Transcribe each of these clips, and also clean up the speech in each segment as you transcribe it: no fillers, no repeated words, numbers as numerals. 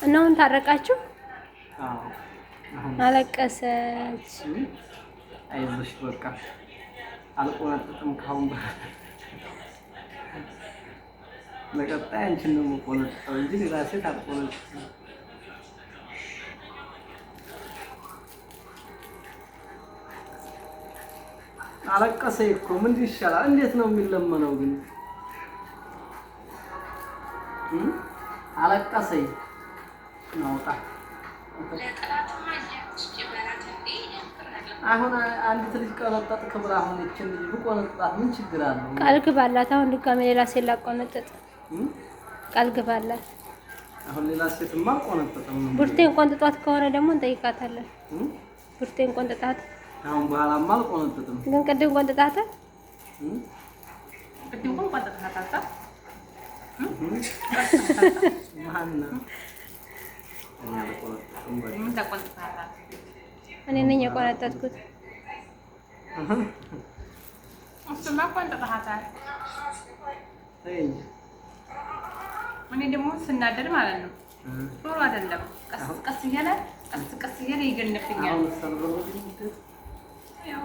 እናውን ታረቃችሁ? አዎ አለቀሰች። አይዞሽ በቃ አልቆነጥጥም ካሁን በኋላ ለቀጣይ አንቺን ነው የምቆነጥጠው እንጂ ሌላ ሴት አልቆነጥጥም። አለቀሰ እኮ ምን ይሻላል? እንዴት ነው የሚለመነው ግን? አለቀሰኝ ናውጣ አሁን አንዲት ልጅ ቀነጠጥክ ብላ አሁን እቺን ልጅ ብቆነጥጣት ምን ችግር አለው? ቃል ግባላት። አሁን ድጋሜ ሌላ ሴት ላቆነጥጥ ቃል ግባላት። አሁን ሌላ ሴትማ አልቆነጥጥም። ቡርቴን ቆንጥጧት ከሆነ ደግሞ እንጠይቃታለን። ቡርቴን ቆንጥጣት አሁን በኋላማ አልቆነጥጥም። ግን ቅድም ቆንጥጣት ቅድም ቆንጥጣት እኔ ነኝ የቆነጠጥኩት። እሱማ ቆንጥጣታል። እኔ ደግሞ ስናደድ ማለት ነው ቶሎ አይደለም ቀስ ቀስ እያለ ይገነፍኛል። ያው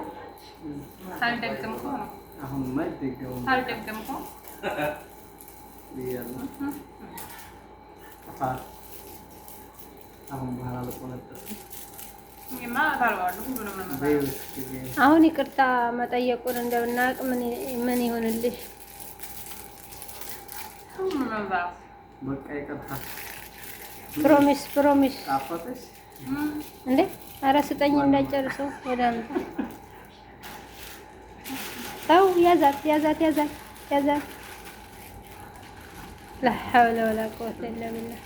ሳልደግም እኮ ነው። አሁንማ አይደገምም። ሳልደግም እኮ አሁን በኋላ ልቆነጥጥ አሁን ይቅርታ መጠየቁን እንደምናውቅ ምን ይሆንልሽ? በቃ ይቅርታ ፕሮሚስ ጣፈጠሽ እንዴ? ኧረ ስጠኝ እንዳጨርሰው ወደ አንተ ተው። ያዛት لا حول ولا قوة إلا بالله።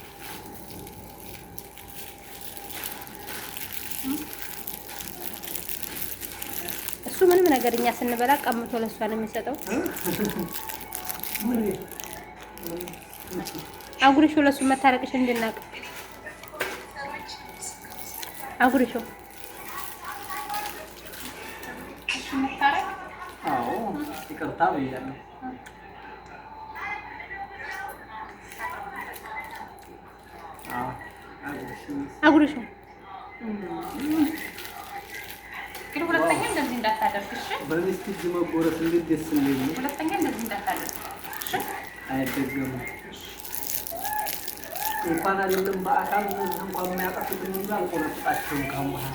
እሱ ምንም ነገር እኛ ስንበላ ቀምቶ ለሷ ነው የሚሰጠው። አጉሪሾ ለሱ መታረቅሽ እንድናቅ አጉሪሾ አዎ ይቅርታ ብያለሁ። አጉሪሾ ግን ሁለተኛ እንደዚህ እንዳታደርግ እሺ። በሚስት እጅ መጎረስ እንዴት ደስ እንደሚል። ሁለተኛ እንደዚህ እንዳታደርግ እሺ። አይደገምም። እንኳን አይደለም በአካል እንኳን የሚያጠፉትን ሁሉ አልቆነጥጣቸውም ካሁን በኋላ